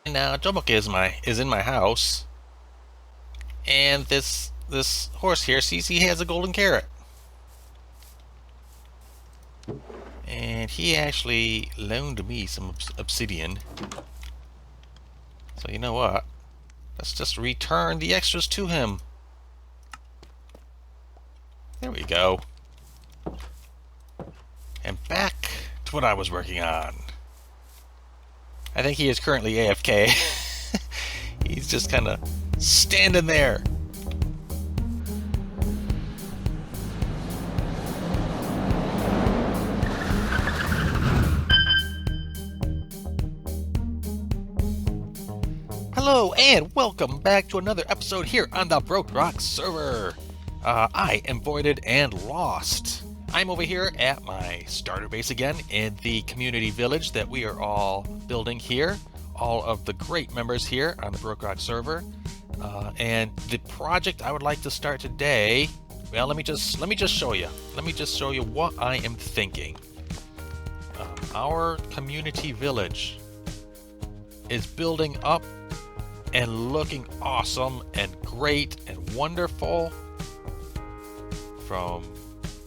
Now Jomica is in my house, and this horse here sees he has a golden carrot, and he actually loaned me some obsidian. So you know what? Let's just return the extras to him. There we go. And back to what I was working on. I think he is currently AFK. He's just kind of standing there. Hello and welcome back to another episode here on the BrokeRock server. I am voided and lost. I'm over here at my starter base again in the community village that we are all building here. All of the great members here on the BrokeRock server. And the project I would like to start today, well, let me just show you. Let me just show you what I am thinking. Our community village is building up and looking awesome and great and wonderful from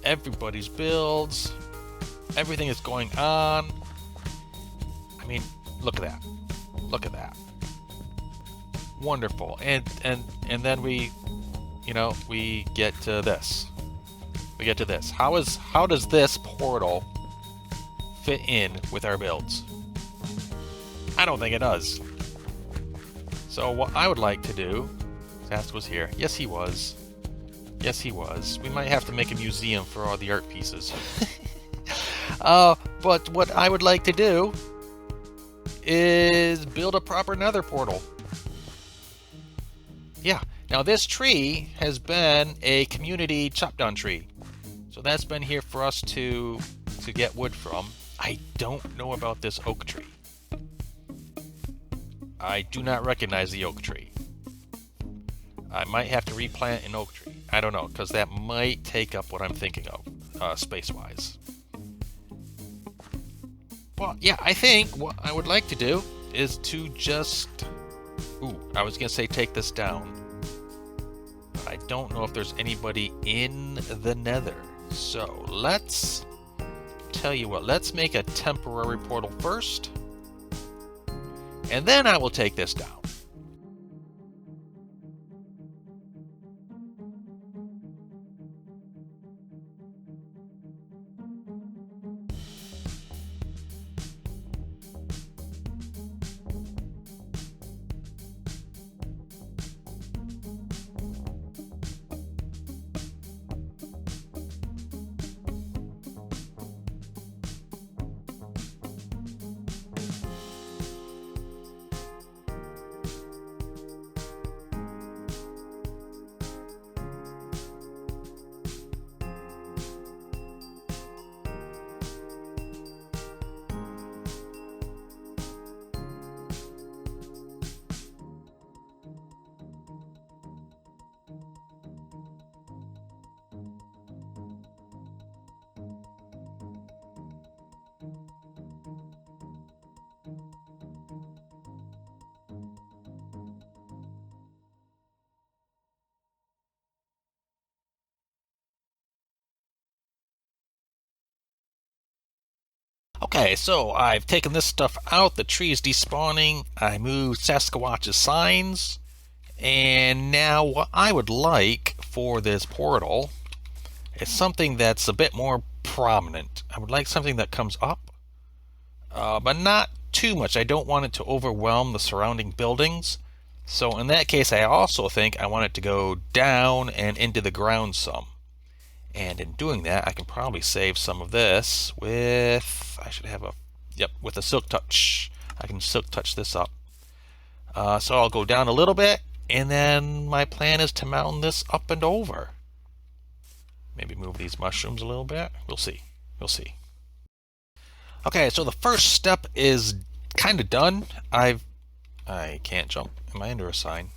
everybody's builds. Everything is going on. I mean, look at that. Look at that. Wonderful. And then we get to this. We get to this. How does this portal fit in with our builds? I don't think it does. So what I would like to do, Sask was here. Yes, he was. Yes, he was. We might have to make a museum for all the art pieces. But what I would like to do is build a proper nether portal. Yeah. Now this tree has been a community chop down tree. So that's been here for us to get wood from. I don't know about this oak tree. I do not recognize the oak tree. I might have to replant an oak tree. I don't know, because that might take up what I'm thinking of, space-wise. Well, yeah, I think what I would like to do is to just... Ooh, I was going to say take this down. But I don't know if there's anybody in the nether. So, let's... Tell you what, let's make a temporary portal first. And then I will take this down. Okay, so I've taken this stuff out. The tree is despawning. I moved Saskawatch's signs. And now what I would like for this portal is something that's a bit more prominent. I would like something that comes up, but not too much. I don't want it to overwhelm the surrounding buildings. So in that case, I also think I want it to go down and into the ground some. And in doing that, I can probably save some of this with, with a silk touch. I can silk touch this up. So I'll go down a little bit, and then my plan is to mountain this up and over. Maybe move these mushrooms a little bit. We'll see. We'll see. Okay, so the first step is kind of done. I can't jump. Am I under a sign?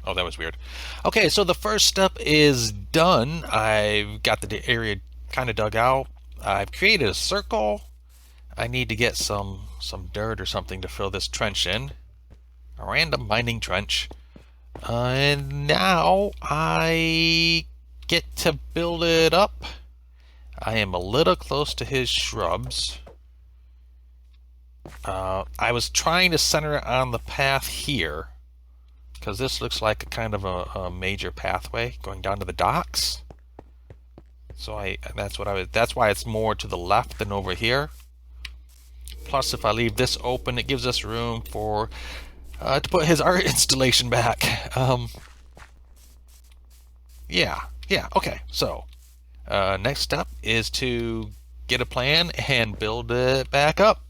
Oh, that was weird. Okay, so the first step is done. I've got the area kind of dug out. I've created a circle. I need to get some dirt or something to fill this trench in. A random mining trench. And now I get to build it up. I am a little close to his shrubs. I was trying to center it on the path here, because this looks like a kind of a major pathway going down to the docks. So that's why it's more to the left than over here. Plus, if I leave this open, it gives us room for to put his art installation back. Yeah, okay. So, next step is to get a plan and build it back up.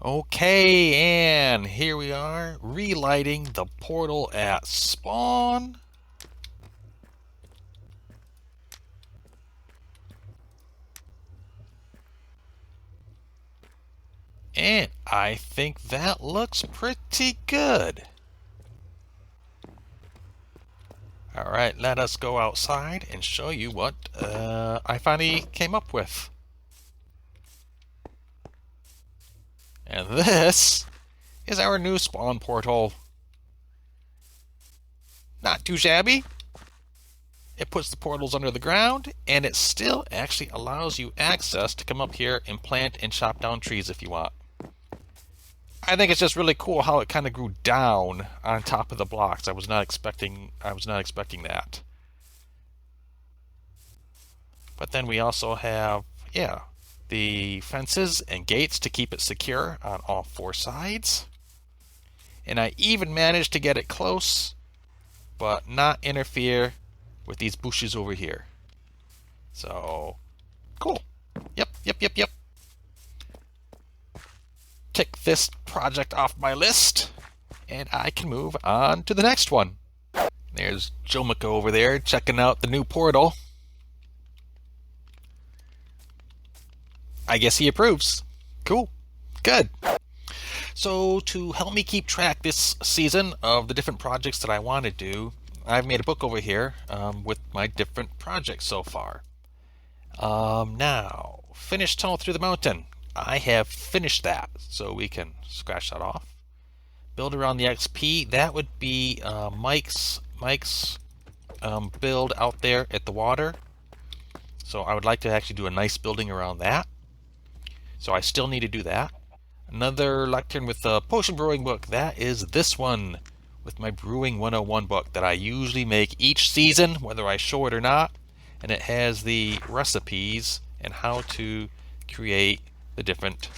Okay, and here we are, relighting the portal at spawn. And I think that looks pretty good. Alright, let us go outside and show you what I finally came up with. And this is our new spawn portal. Not too shabby. It puts the portals under the ground, and it still actually allows you access to come up here and plant and chop down trees if you want. I think it's just really cool how it kind of grew down on top of the blocks. I was not expecting that. But then we also have, the fences and gates to keep it secure on all four sides. And I even managed to get it close, but not interfere with these bushes over here. So, cool. Yep. Tick this project off my list, and I can move on to the next one. There's Jomica over there checking out the new portal. I guess he approves. Cool. Good. So to help me keep track this season of the different projects that I want to do, I've made a book over here with my different projects so far. Now, finish Tunnel Through the Mountain. I have finished that, so we can scratch that off. Build around the XP. That would be Mike's build out there at the water. So I would like to actually do a nice building around that. So I still need to do that. Another lectern with the potion brewing book. That is this one with my Brewing 101 book that I usually make each season, whether I show it or not. And it has the recipes and how to create the different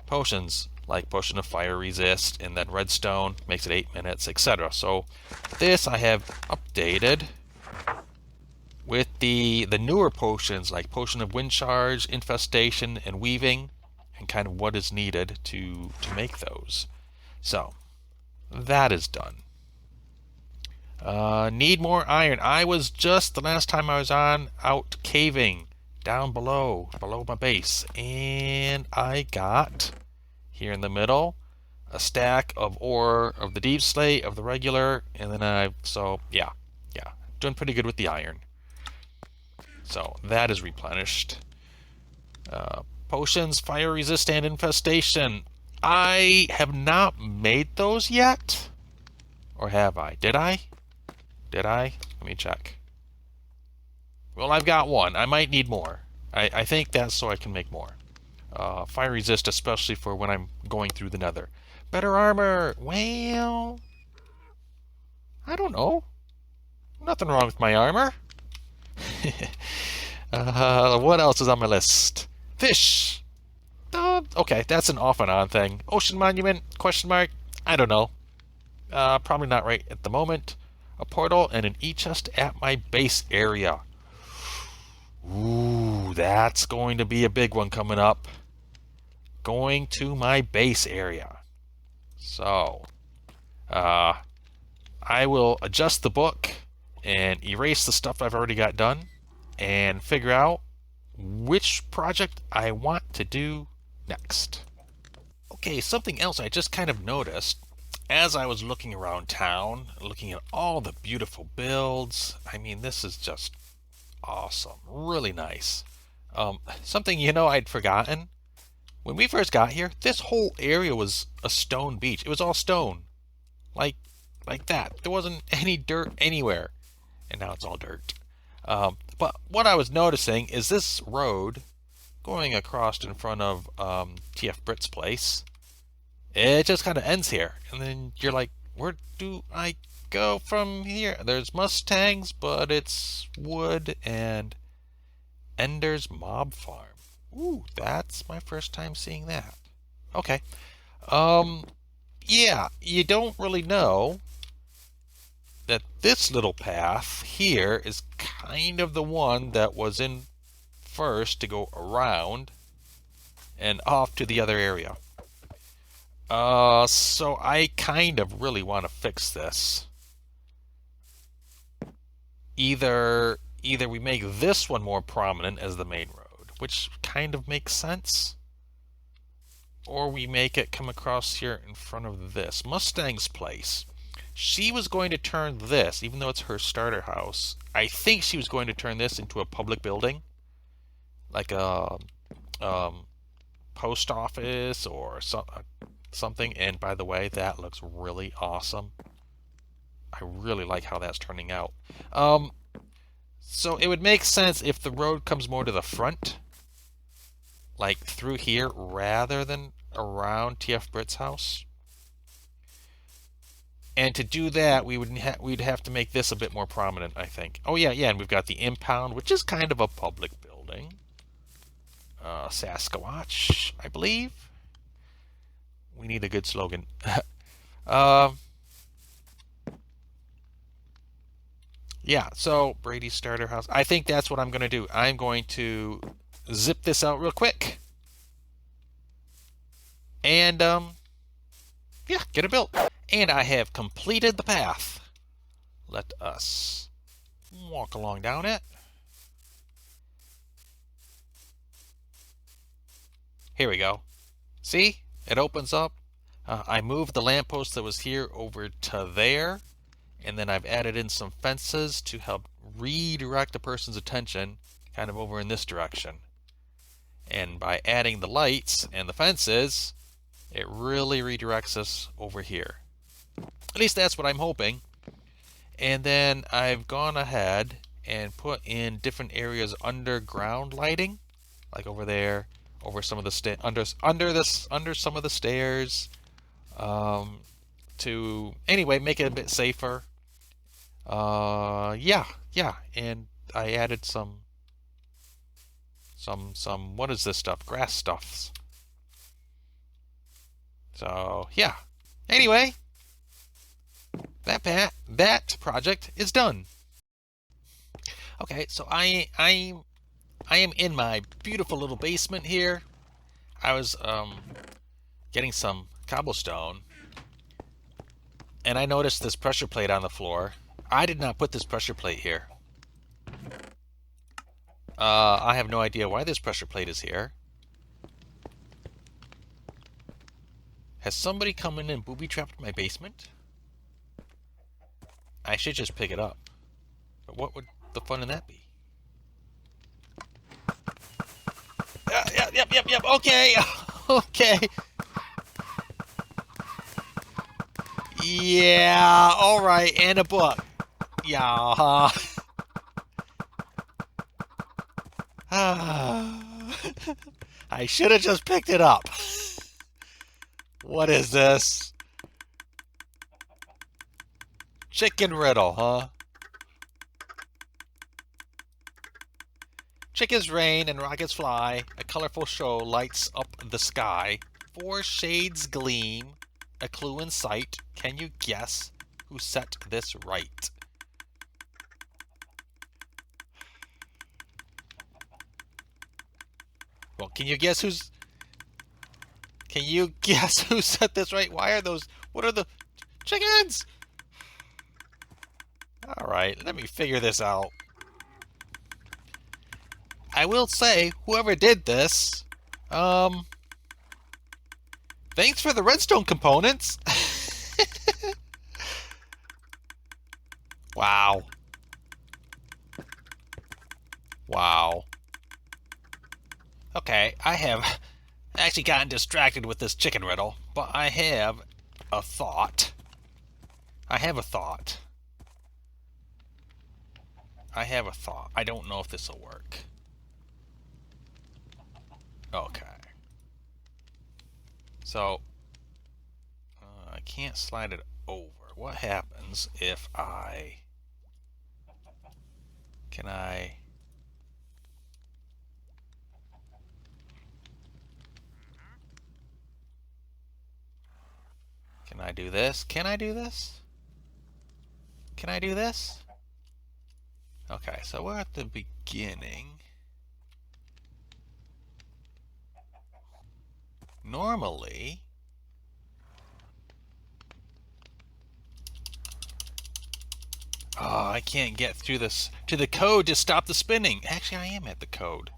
potions, like Potion of Fire Resist, and then Redstone makes it 8 minutes, etc. So this I have updated with the newer potions, like Potion of Wind Charge, Infestation, and Weaving, and kind of what is needed to make those. So that is done. Need more iron. I was just, the last time I was on, out caving down below my base, and I got here in the middle a stack of ore of the deep slate, of the regular, and then yeah, doing pretty good with the iron. So that is replenished. Potions, fire resist, and infestation. I have not made those yet. Or have I? Did I? Let me check. Well, I've got one. I might need more. I think that's so I can make more. Fire resist, especially for when I'm going through the nether. Better armor. Well, I don't know. Nothing wrong with my armor. What else is on my list? Fish. Okay, that's an off and on thing. Ocean monument? Question mark? I don't know. Probably not right at the moment. A portal and an e-chest at my base area. Ooh, that's going to be a big one coming up. Going to my base area. So, I will adjust the book and erase the stuff I've already got done and figure out which project I want to do next. Okay, something else I just kind of noticed as I was looking around town, looking at all the beautiful builds. I mean, this is just awesome. Really nice. Something, I'd forgotten. When we first got here, this whole area was a stone beach. It was all stone. Like that. There wasn't any dirt anywhere. And now it's all dirt. But what I was noticing is this road going across in front of TF-Brit's place. It just kind of ends here. And then you're like, where do I go from here? There's Mustangs, but it's wood and Ender's Mob Farm. Ooh, that's my first time seeing that. Okay. Yeah, you don't really know that this little path here is kind of the one that was in first to go around and off to the other area. So I kind of really want to fix this. Either we make this one more prominent as the main road, which kind of makes sense, or we make it come across here in front of this. Mustang's place. She was going to turn this, even though it's her starter house, I think she was going to turn this into a public building, like a post office or something. And by the way, that looks really awesome. I really like how that's turning out. So it would make sense if the road comes more to the front, like through here, rather than around TF-Brit's house. And to do that, we'd have to make this a bit more prominent, I think. Oh yeah, and we've got the impound, which is kind of a public building. Saskawatch, I believe. We need a good slogan. Yeah, so Brady's starter house. I think that's what I'm going to do. I'm going to zip this out real quick. And, yeah, get it built. And I have completed the path. Let us walk along down it. Here we go. See? It opens up. I moved the lamppost that was here over to there. And then I've added in some fences to help redirect a person's attention kind of over in this direction. And by adding the lights and the fences, it really redirects us over here. At least that's what I'm hoping. And then I've gone ahead and put in different areas underground lighting, like over there, over some of the under some of the stairs, to anyway make it a bit safer. Yeah, and I added some what is this stuff? Grass stuffs. So yeah. Anyway, that project is done. Okay, so I am in my beautiful little basement here. I was getting some cobblestone, and I noticed this pressure plate on the floor. I did not put this pressure plate here. I have no idea why this pressure plate is here. Has somebody come in and booby-trapped my basement? I should just pick it up. But what would the fun in that be? Yep. Okay. Okay. Yeah, alright, and a book. Yeah. I should have just picked it up. What is this? Chicken riddle, huh? Chickens rain and rockets fly. A colorful show lights up the sky. 4 shades gleam. A clue in sight. Can you guess who set this right? Well, can you guess who set this right? Why are those? What are the chickens? All right, let me figure this out. I will say, whoever did this, thanks for the redstone components. Wow. Okay, I have actually gotten distracted with this chicken riddle, but I have a thought. I don't know if this will work. Okay. So, I can't slide it over. What happens if I... Can I do this? Can I do this? Okay, so we're at the beginning. Normally, I can't get through this to the code to stop the spinning. Actually, I am at the code.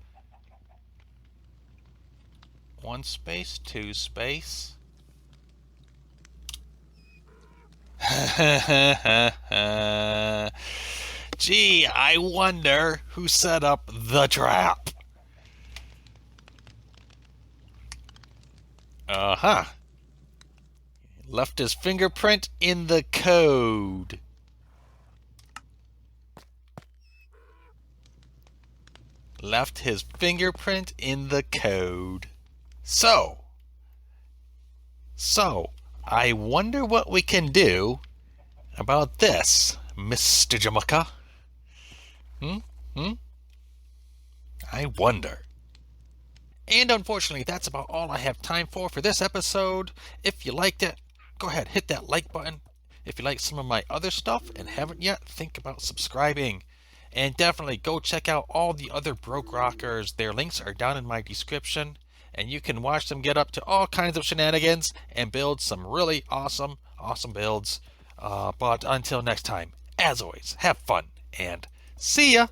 1 space, 2 space. Gee, I wonder who set up the trap. Left his fingerprint in the code. So, I wonder what we can do about this, Mr. Jomica. I wonder. And unfortunately, that's about all I have time for this episode. If you liked it, go ahead, hit that like button. If you like some of my other stuff and haven't yet, think about subscribing. And definitely go check out all the other Broke Rockers. Their links are down in my description. And you can watch them get up to all kinds of shenanigans and build some really awesome builds. But until next time, as always, have fun and see ya!